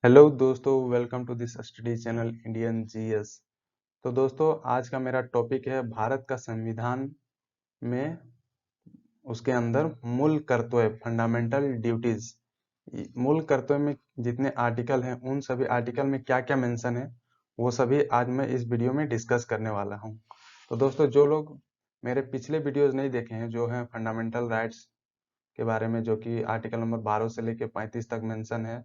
Hello दोस्तों, welcome to this study channel Indian GS. तो दोस्तों, आज का मेरा टॉपिक है भारत का संविधान में उसके अंदर मूल कर्तव्य, फंडामेंटल ड्यूटीज। मूल कर्तव्य में जितने आर्टिकल हैं उन सभी आर्टिकल में क्या क्या मेंशन है वो सभी आज मैं इस वीडियो में डिस्कस करने वाला हूं। तो दोस्तों, जो लोग मेरे पिछले वीडियोज नहीं देखे हैं, जो हैं फंडामेंटल राइट्स के बारे में, जो कि आर्टिकल नंबर 12 से लेके 35 तक मेंशन है,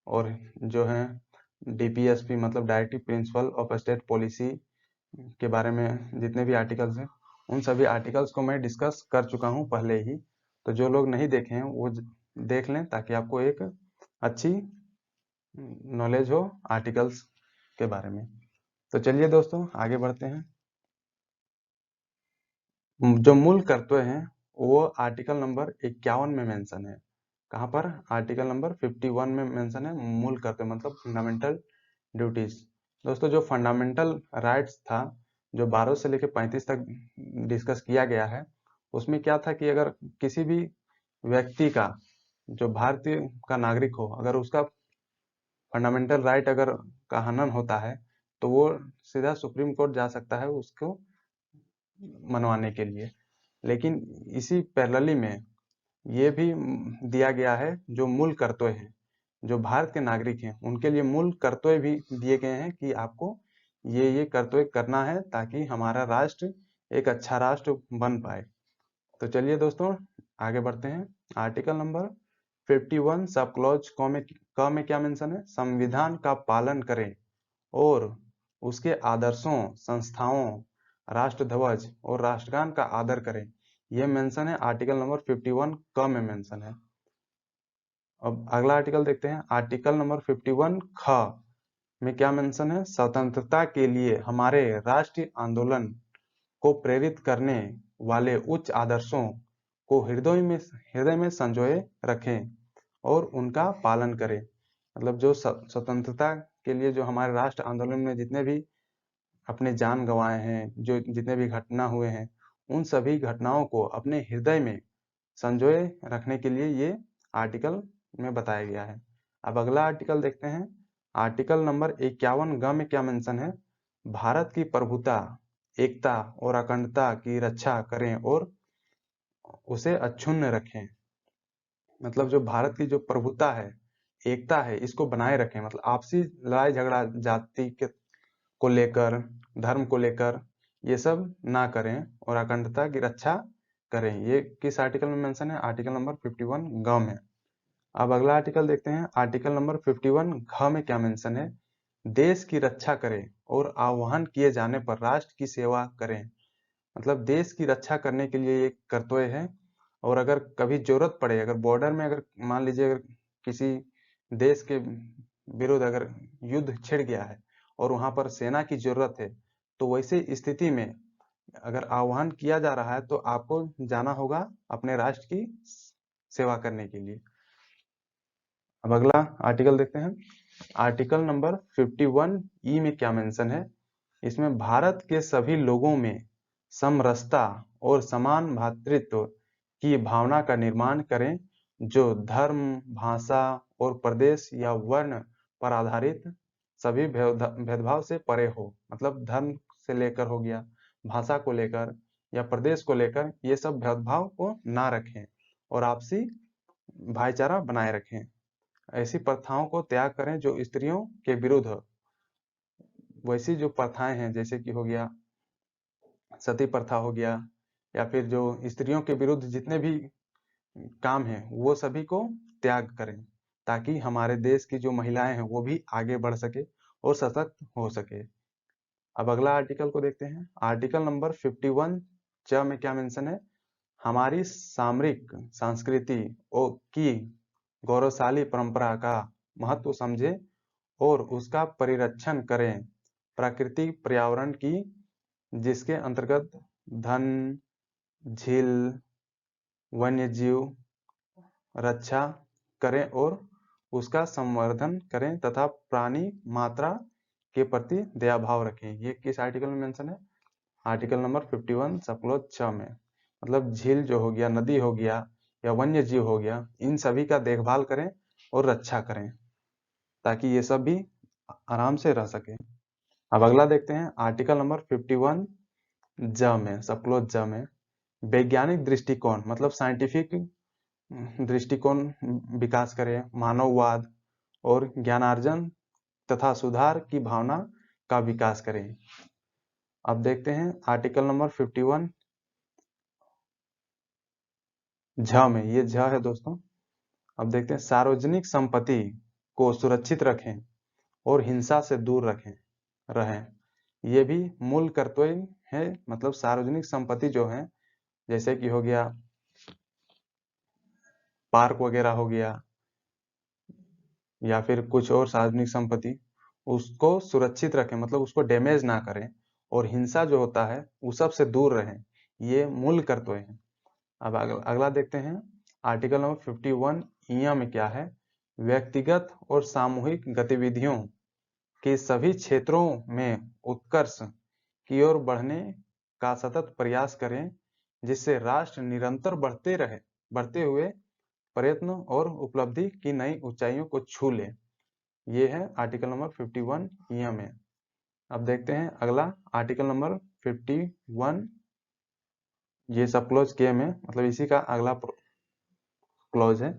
और जो है डीपीएसपी मतलब directive principle of state policy के बारे में जितने भी आर्टिकल्स हैं उन सभी आर्टिकल्स को मैं डिस्कस कर चुका हूं पहले ही। तो जो लोग नहीं देखे हैं वो देख लें ताकि आपको एक अच्छी नॉलेज हो आर्टिकल्स के बारे में। तो चलिए दोस्तों, आगे बढ़ते हैं। जो मूल कर्तव्य हैं वो आर्टिकल नंबर 51 में मेंशन है। कहाँ पर? आर्टिकल नंबर 51 में मेंशन है मूल कर्तव्य मतलब फंडामेंटल ड्यूटीज। दोस्तों, जो फंडामेंटल राइट्स था, जो 12 से लेकर 35 तक डिस्कस किया गया है, उसमें क्या था कि अगर किसी भी व्यक्ति का, जो भारतीय का नागरिक हो, अगर उसका फंडामेंटल राइट अगर का हनन होता है तो वो सीधा सुप्रीम कोर्ट जा सकता है उसको मनवाने के लिए। लेकिन इसी पैरेलली में ये भी दिया गया है जो मूल कर्तव्य हैं, जो भारत के नागरिक हैं उनके लिए मूल कर्तव्य भी दिए गए हैं कि आपको ये कर्तव्य करना है ताकि हमारा राष्ट्र एक अच्छा राष्ट्र बन पाए। तो चलिए दोस्तों, आगे बढ़ते हैं। आर्टिकल नंबर 51 सब क्लॉज क में क्या मेंशन है? संविधान का पालन करें और उसके आदर्शों, संस्थाओं, राष्ट्र ध्वज और राष्ट्रगान का आदर करें। यह मेंशन है आर्टिकल नंबर 51 क में मेंशन है। अब अगला आर्टिकल देखते हैं। आर्टिकल नंबर 51 ख में क्या मेंशन है? स्वतंत्रता के लिए हमारे राष्ट्रीय आंदोलन को प्रेरित करने वाले उच्च आदर्शों को हृदय में संजोए रखें और उनका पालन करें। मतलब जो स्वतंत्रता के लिए जो हमारे राष्ट्र आंदोलन में जितने भी अपने जान गंवाए हैं, जो जितने भी घटना हुए हैं, उन सभी घटनाओं को अपने हृदय में संजोए रखने के लिए ये आर्टिकल में बताया गया है। अब अगला आर्टिकल देखते हैं। आर्टिकल नंबर 51 ग में क्या मेंशन है? भारत की प्रभुता, एकता और अखंडता की रक्षा करें और उसे अक्षुण्ण रखें। मतलब जो भारत की जो प्रभुता है, एकता है, इसको बनाए रखें। मतलब आपसी लड़ाई झगड़ा जाति के को लेकर, धर्म को लेकर ये सब ना करें और अखंडता की रक्षा करें। ये किस आर्टिकल में मेंशन है? आर्टिकल नंबर 51 ग में। अब अगला आर्टिकल देखते हैं। आर्टिकल नंबर 51 घ में क्या मेंशन है? देश की रक्षा करें और आह्वान किए जाने पर राष्ट्र की सेवा करें। मतलब देश की रक्षा करने के लिए एक कर्तव्य है, और अगर कभी जरूरत पड़े, अगर बॉर्डर में अगर मान लीजिए अगर किसी देश के विरुद्ध अगर युद्ध छिड़ गया है और वहां पर सेना की जरूरत है, तो वैसे स्थिति में अगर आह्वान किया जा रहा है तो आपको जाना होगा अपने राष्ट्र की सेवा करने के लिए। अब अगला आर्टिकल देखते हैं। आर्टिकल नंबर 51 ई में क्या मेंशन है? इसमें भारत के सभी लोगों में समरसता और समान भातृत्व की भावना का निर्माण करें, जो धर्म, भाषा और प्रदेश या वर्ण पर आधारित सभी भेदभाव से परे हो। मतलब धर्म से लेकर हो गया, भाषा को लेकर या प्रदेश को लेकर, ये सब भेदभाव को ना रखें और आपसी भाईचारा बनाए रखें। ऐसी प्रथाओं को त्याग करें जो स्त्रियों के विरुद्ध हो। वैसी जो प्रथाएं हैं, जैसे कि हो गया सती प्रथा हो गया, या फिर जो स्त्रियों के विरुद्ध जितने भी काम हैं वो सभी को त्याग करें, ताकि हमारे देश की जो महिलाएं हैं वो भी आगे बढ़ सके और सशक्त हो सके। अब अगला आर्टिकल को देखते हैं। आर्टिकल नंबर 51 च में क्या मेंशन है? हमारी सामरिक संस्कृति की गौरवशाली परंपरा का महत्व समझें और उसका परिरक्षण करें। प्राकृतिक पर्यावरण की, जिसके अंतर्गत धन, झील, वन्यजीव रक्षा करें और उसका संवर्धन करें तथा प्राणी मात्रा के प्रति दया भाव रखें। ये किस आर्टिकल में मेंशन है? आर्टिकल नंबर 51 सब क्लॉज 6 में। मतलब झील जो हो गया, नदी हो गया या वन्य जीव हो गया, इन सभी का देखभाल करें और रक्षा करें। ताकि ये सब भी आराम से रह सके। अब अगला देखते हैं आर्टिकल नंबर 51 ज में, सब क्लोज ज में वैज्ञानिक दृष्टिकोण मतलब साइंटिफिक दृष्टिकोण विकास करें, मानववाद और ज्ञानार्जन तथा सुधार की भावना का विकास करें। अब देखते हैं आर्टिकल नंबर 51 झ में, ये झ है दोस्तों। अब देखते हैं सार्वजनिक संपत्ति को सुरक्षित रखें और हिंसा से दूर रहें। ये भी मूल कर्तव्य है, मतलब सार्वजनिक संपत्ति जो है, जैसे कि हो गया पार्क वगैरह हो गया या फिर कुछ और सार्वजनिक संपत्ति, उसको सुरक्षित रखें, मतलब उसको डैमेज ना करें और हिंसा जो होता है उस सब से दूर रहें। ये मूल कर्तव्य है। अब अगला देखते हैं आर्टिकल नंबर 51 ई में क्या है, व्यक्तिगत और सामूहिक गतिविधियों के सभी क्षेत्रों में उत्कर्ष की ओर बढ़ने का सतत प्रयास करें, जिससे राष्ट्र निरंतर बढ़ते हुए प्रयत्न और उपलब्धि की नई ऊंचाइयों को छू ले। ये है आर्टिकल नंबर 51 ई में। अब देखते हैं अगला आर्टिकल नंबर 51, ये सब क्लोज के में, मतलब इसी का अगला क्लोज है।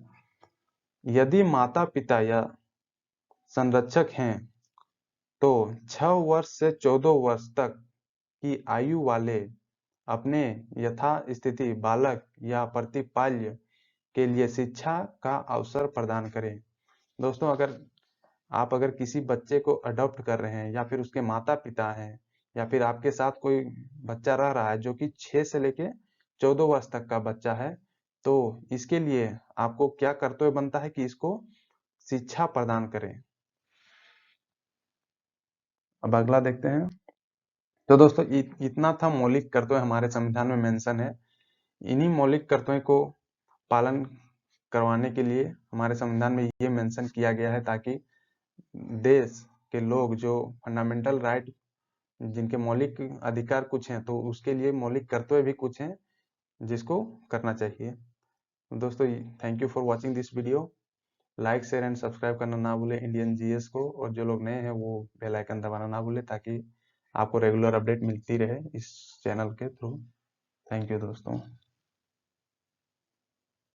यदि माता पिता या संरक्षक हैं तो 6 वर्ष से 14 वर्ष तक की आयु वाले अपने यथास्थिति बालक या प्रतिपाल्य के लिए शिक्षा का अवसर प्रदान करें। दोस्तों, अगर किसी बच्चे को अडॉप्ट कर रहे हैं या फिर उसके माता पिता हैं या फिर आपके साथ कोई बच्चा रह रहा है जो कि 6 से लेके 14 वर्ष तक का बच्चा है, तो इसके लिए आपको क्या कर्तव्य बनता है कि इसको शिक्षा प्रदान करें। अब अगला देखते हैं। तो दोस्तों इतना था मौलिक कर्तव्य हमारे संविधान में मेंशन है। इन्हीं मौलिक कर्तव्यों को पालन करवाने के लिए हमारे संविधान में ये मेंशन किया गया है, ताकि देश के लोग जो फंडामेंटल राइट, जिनके मौलिक अधिकार कुछ हैं, तो उसके लिए मौलिक कर्तव्य भी कुछ हैं जिसको करना चाहिए। दोस्तों, thank you for watching this video. Like share and subscribe करना ना भूलें इंडियन जीएस को, और जो लोग नए हैं वो बेल आइकन दबाना ना भूलें, ताकि आपको रेगुलर अपडेट मिलती रहे इस चैनल के थ्रू। थैंक यू दोस्तों।